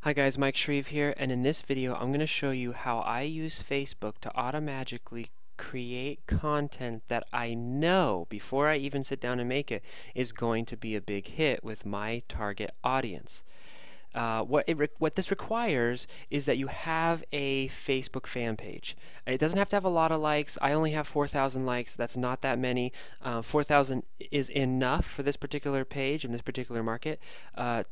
Hi guys, Mike Shreve here, and in this video I'm going to show you how I use Facebook to automatically create content that I know before I even sit down and make it is going to be a big hit with my target audience. What this requires is that you have a Facebook fan page. It doesn't have to have a lot of likes. I only have 4,000 likes. That's not that many. 4,000 is enough for this particular page in this particular market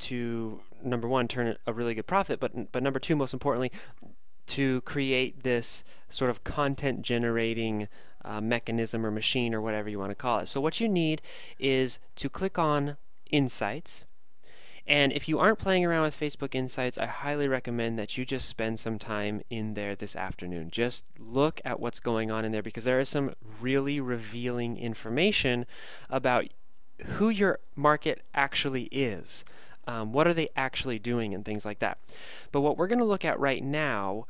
to, number one, turn a really good profit, but number two, most importantly, to create this sort of content generating mechanism or machine or whatever you want to call it. So what you need is to click on Insights. And if you aren't playing around with Facebook Insights, I highly recommend that you just spend some time in there this afternoon. Just look at what's going on in there because there is some really revealing information about who your market actually is. What are they actually doing and things like that. But what we're going to look at right now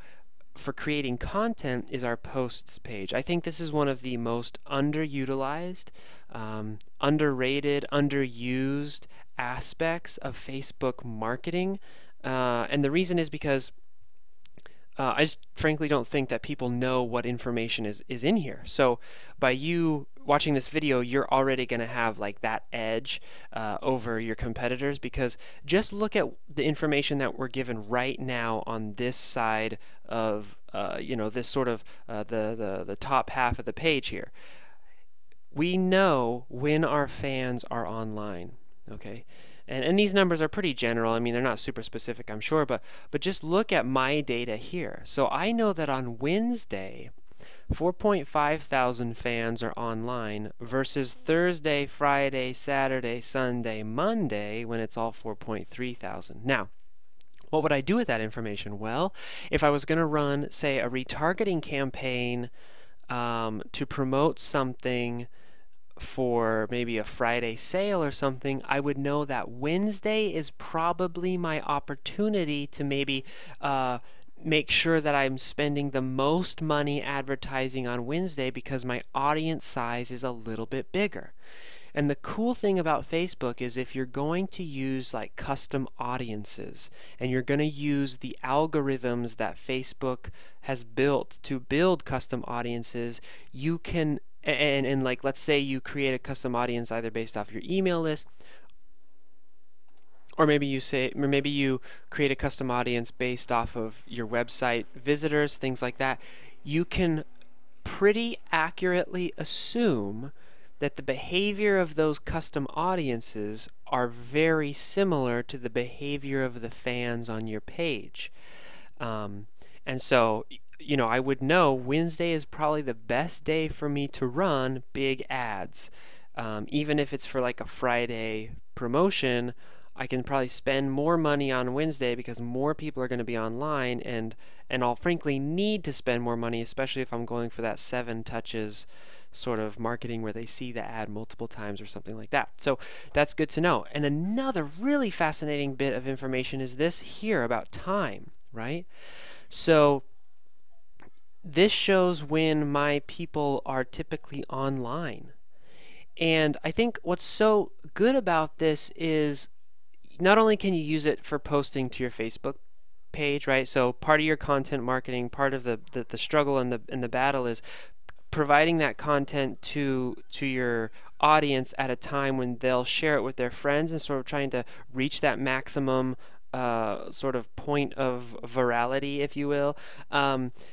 for creating content is our posts page. I think this is one of the most underutilized, underrated, underused aspects of Facebook marketing, and the reason is because I just frankly don't think that people know what information is in here. So by you watching this video, you're already going to have like that edge over your competitors, because just look at the information that we're given right now on this side of this sort of the top half of the page here. We know when our fans are online. Okay, and these numbers are pretty general. I mean, they're not super specific, I'm sure, but just look at my data here. So I know that on Wednesday, 4.5 thousand fans are online versus Thursday, Friday, Saturday, Sunday, Monday, when it's all 4.3 thousand. Now, what would I do with that information? Well, if I was going to run, say, a retargeting campaign to promote something for maybe a Friday sale or something, I would know that Wednesday is probably my opportunity to maybe make sure that I'm spending the most money advertising on Wednesday because my audience size is a little bit bigger. And the cool thing about Facebook is if you're going to use like custom audiences and you're going to use the algorithms that Facebook has built to build custom audiences, you can and like, let's say you create a custom audience either based off your email list, or maybe you create a custom audience based off of your website visitors, things like that. You can pretty accurately assume that the behavior of those custom audiences are very similar to the behavior of the fans on your page. And so I would know Wednesday is probably the best day for me to run big ads. Even if it's for like a Friday promotion, I can probably spend more money on Wednesday because more people are going to be online, and I'll frankly need to spend more money, especially if I'm going for that 7 touches sort of marketing where they see the ad multiple times or something like that. So that's good to know. And another really fascinating bit of information is this here about time, right? So this shows when my people are typically online. And I think what's so good about this is not only can you use it for posting to your Facebook page, right? So part of your content marketing, part of the struggle and the battle is providing that content to your audience at a time when they'll share it with their friends and sort of trying to reach that maximum sort of point of virality, if you will.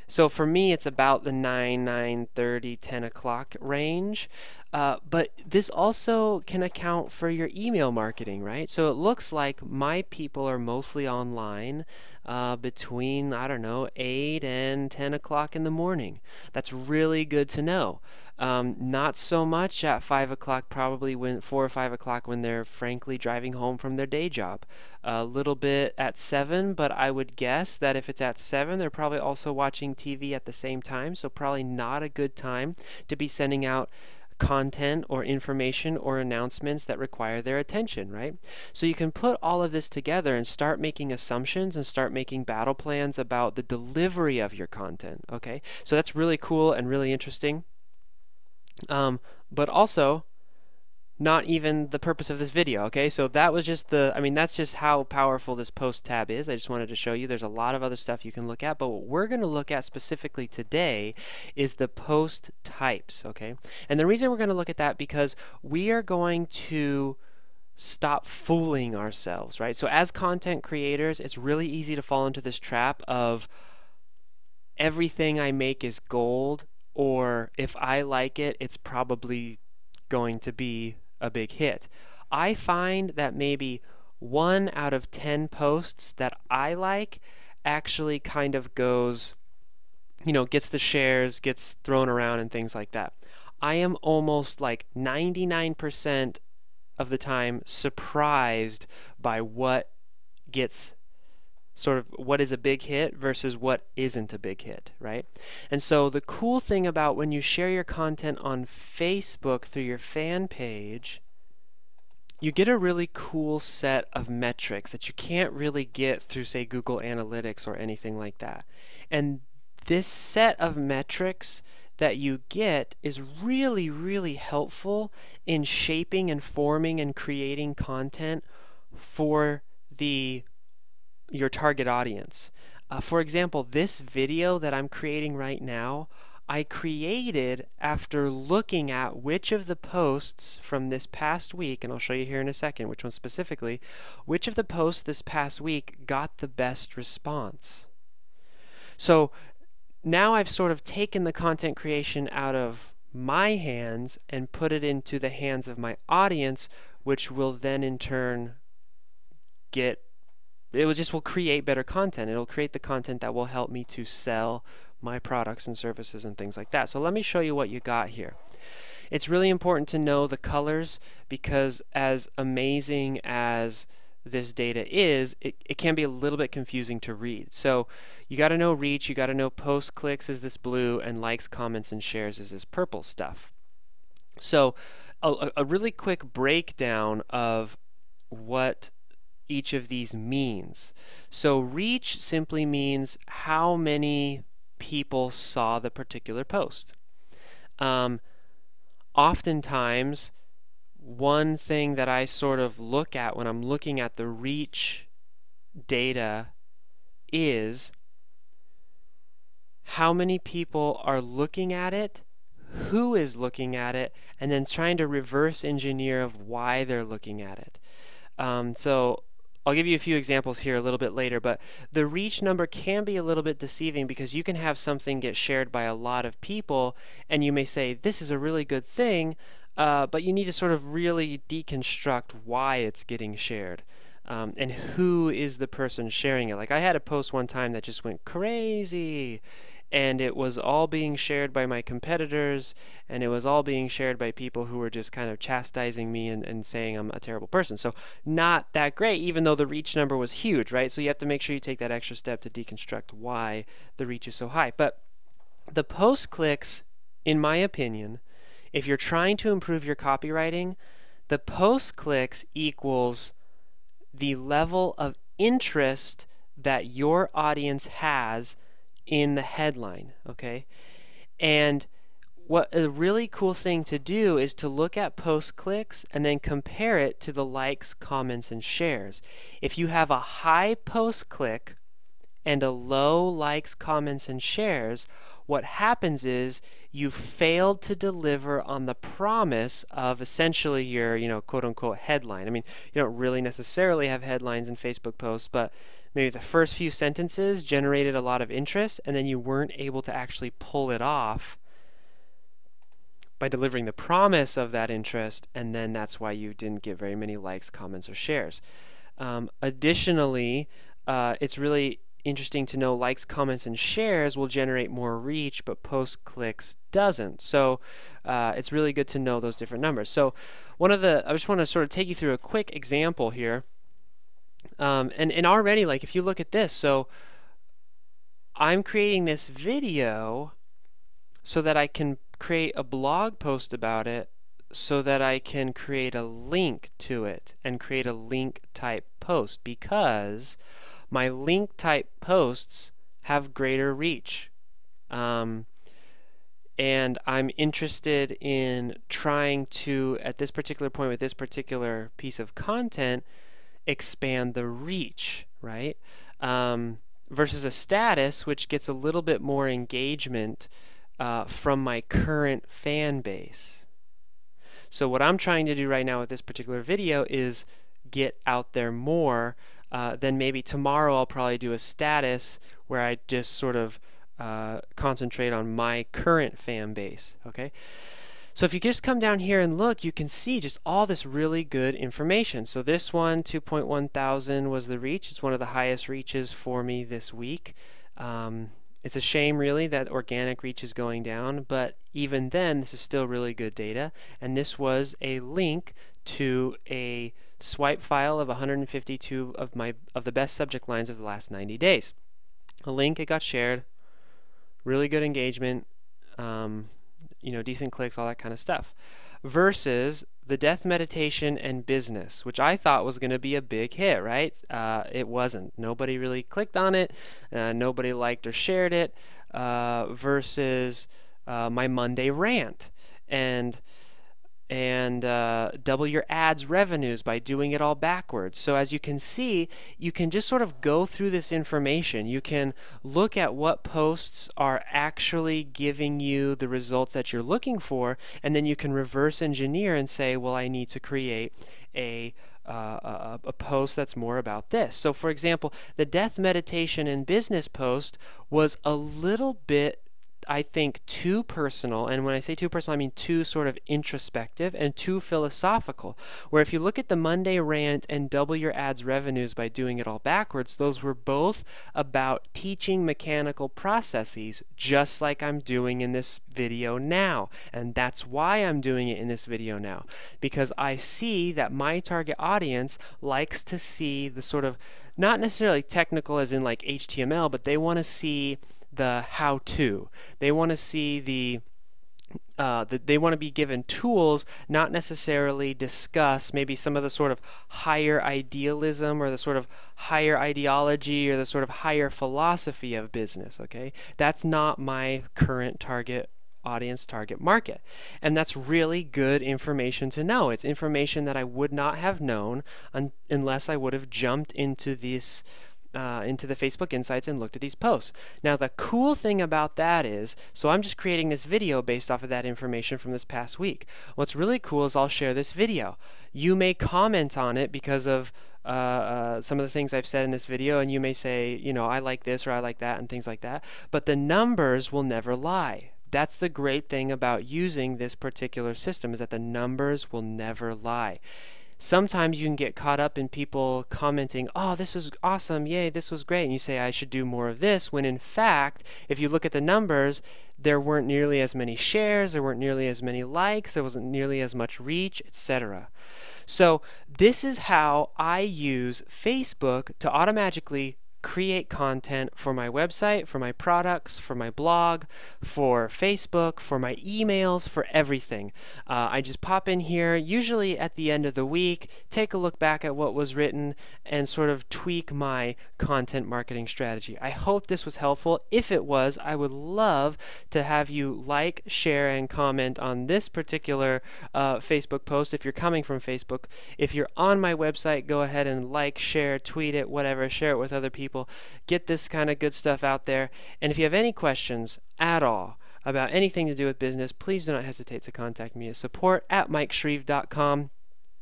So for me, it's about the 9:30, 10 o'clock range. But this also can account for your email marketing, right? So it looks like my people are mostly online between, I don't know, 8 and 10 o'clock in the morning. That's really good to know. Not so much at 5 o'clock, probably when 4 or 5 o'clock when they're frankly driving home from their day job. A little bit at 7, but I would guess that if it's at 7, they're probably also watching TV at the same time, so probably not a good time to be sending out content or information or announcements that require their attention, right? So you can put all of this together and start making assumptions and start making battle plans about the delivery of your content, okay? So that's really cool and really interesting. But also, not even the purpose of this video, okay? So that was just I mean, that's just how powerful this post tab is. I just wanted to show you. There's a lot of other stuff you can look at, but what we're going to look at specifically today is the post types, okay? And the reason we're going to look at that because we are going to stop fooling ourselves, right? So as content creators, it's really easy to fall into this trap of everything I make is gold, or if I like it, it's probably going to be a big hit. I find that maybe 1 out of 10 posts that I like actually kind of goes, gets the shares, gets thrown around and things like that. I am almost like 99% of the time surprised by what gets sort of what is a big hit versus what isn't a big hit, right? And so the cool thing about when you share your content on Facebook through your fan page, you get a really cool set of metrics that you can't really get through, say, Google Analytics or anything like that. And this set of metrics that you get is really, really helpful in shaping and forming and creating content for your target audience. For example, this video that I'm creating right now, I created after looking at which of the posts from this past week, and I'll show you here in a second which one specifically, which of the posts this past week got the best response. So now I've sort of taken the content creation out of my hands and put it into the hands of my audience, which will then in turn will create better content. It'll create the content that will help me to sell my products and services and things like that. So let me show you what you got here. It's really important to know the colors because as amazing as this data is, it can be a little bit confusing to read. So you got to know reach, you got to know post clicks is this blue, and likes, comments, and shares is this purple stuff. So a really quick breakdown of what each of these means. So reach simply means how many people saw the particular post. Oftentimes, one thing that I sort of look at when I'm looking at the reach data is how many people are looking at it, who is looking at it, and then trying to reverse engineer of why they're looking at it. So I'll give you a few examples here a little bit later, but the reach number can be a little bit deceiving because you can have something get shared by a lot of people and you may say this is a really good thing, but you need to sort of really deconstruct why it's getting shared and who is the person sharing it. Like I had a post one time that just went crazy, and it was all being shared by my competitors, and it was all being shared by people who were just kind of chastising me and saying I'm a terrible person. So not that great, even though the reach number was huge, right? So you have to make sure you take that extra step to deconstruct why the reach is so high. But the post clicks, in my opinion, if you're trying to improve your copywriting, the post clicks equals the level of interest that your audience has in the headline, okay? And what a really cool thing to do is to look at post clicks and then compare it to the likes, comments, and shares. If you have a high post click and a low likes, comments, and shares, what happens is you failed to deliver on the promise of essentially your, quote-unquote headline. I mean, you don't really necessarily have headlines in Facebook posts, but maybe the first few sentences generated a lot of interest, and then you weren't able to actually pull it off by delivering the promise of that interest, and then that's why you didn't get very many likes, comments, or shares. Additionally, it's really interesting to know likes, comments, and shares will generate more reach, but post clicks doesn't. So it's really good to know those different numbers. So I just want to sort of take you through a quick example here. And already, like, if you look at this, so I'm creating this video so that I can create a blog post about it, so that I can create a link to it and create a link type post, because my link type posts have greater reach. and I'm interested in trying to, at this particular point with this particular piece of content, expand the reach, right? Versus a status, which gets a little bit more engagement from my current fan base. So what I'm trying to do right now with this particular video is get out there more. Then maybe tomorrow I'll probably do a status where I just sort of concentrate on my current fan base, okay? So if you just come down here and look, you can see just all this really good information. So this one, 2.1 thousand was the reach. It's one of the highest reaches for me this week. It's a shame really that organic reach is going down, but even then this is still really good data. And this was a link to a swipe file of 152 of the best subject lines of the last 90 days. A link, it got shared, really good engagement, you know, decent clicks, all that kind of stuff. Versus the death meditation and business, which I thought was going to be a big hit, right? It wasn't. Nobody really clicked on it. Nobody liked or shared it. Versus my Monday rant and double your ads revenues by doing it all backwards. So as you can see, you can just sort of go through this information. You can look at what posts are actually giving you the results that you're looking for, and then you can reverse engineer and say, well, I need to create a post that's more about this. So for example, the death meditation and business post was a little bit, I think, too personal, and when I say too personal, I mean too sort of introspective and too philosophical, where if you look at the Monday rant and double your ads revenues by doing it all backwards, those were both about teaching mechanical processes, just like I'm doing in this video now. And that's why I'm doing it in this video now, because I see that my target audience likes to see the sort of, not necessarily technical as in like HTML, but they want to see the how-to. They want to see they want to be given tools, not necessarily discuss maybe some of the sort of higher idealism or the sort of higher ideology or the sort of higher philosophy of business, okay? That's not my current target audience, target market. And that's really good information to know. It's information that I would not have known unless I would have jumped into this into the Facebook Insights and looked at these posts. Now the cool thing about that is, so I'm just creating this video based off of that information from this past week. What's really cool is I'll share this video. You may comment on it because of some of the things I've said in this video, and you may say, you know, I like this or I like that and things like that, but the numbers will never lie. That's the great thing about using this particular system, is that the numbers will never lie. Sometimes you can get caught up in people commenting, oh, this was awesome, yay, this was great, and you say, I should do more of this, when in fact, if you look at the numbers, there weren't nearly as many shares, there weren't nearly as many likes, there wasn't nearly as much reach, etc. So this is how I use Facebook to automatically create content for my website, for my products, for my blog, for Facebook, for my emails, for everything. I just pop in here, usually at the end of the week, take a look back at what was written, and sort of tweak my content marketing strategy. I hope this was helpful. If it was, I would love to have you like, share, and comment on this particular Facebook post if you're coming from Facebook. If you're on my website, go ahead and like, share, tweet it, whatever, share it with other people. Get this kind of good stuff out there. And if you have any questions at all about anything to do with business, please do not hesitate to contact me at support@mikeshreve.com.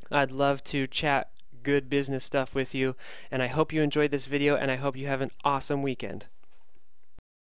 I'd love to chat good business stuff with you, and I hope you enjoyed this video, and I hope you have an awesome weekend.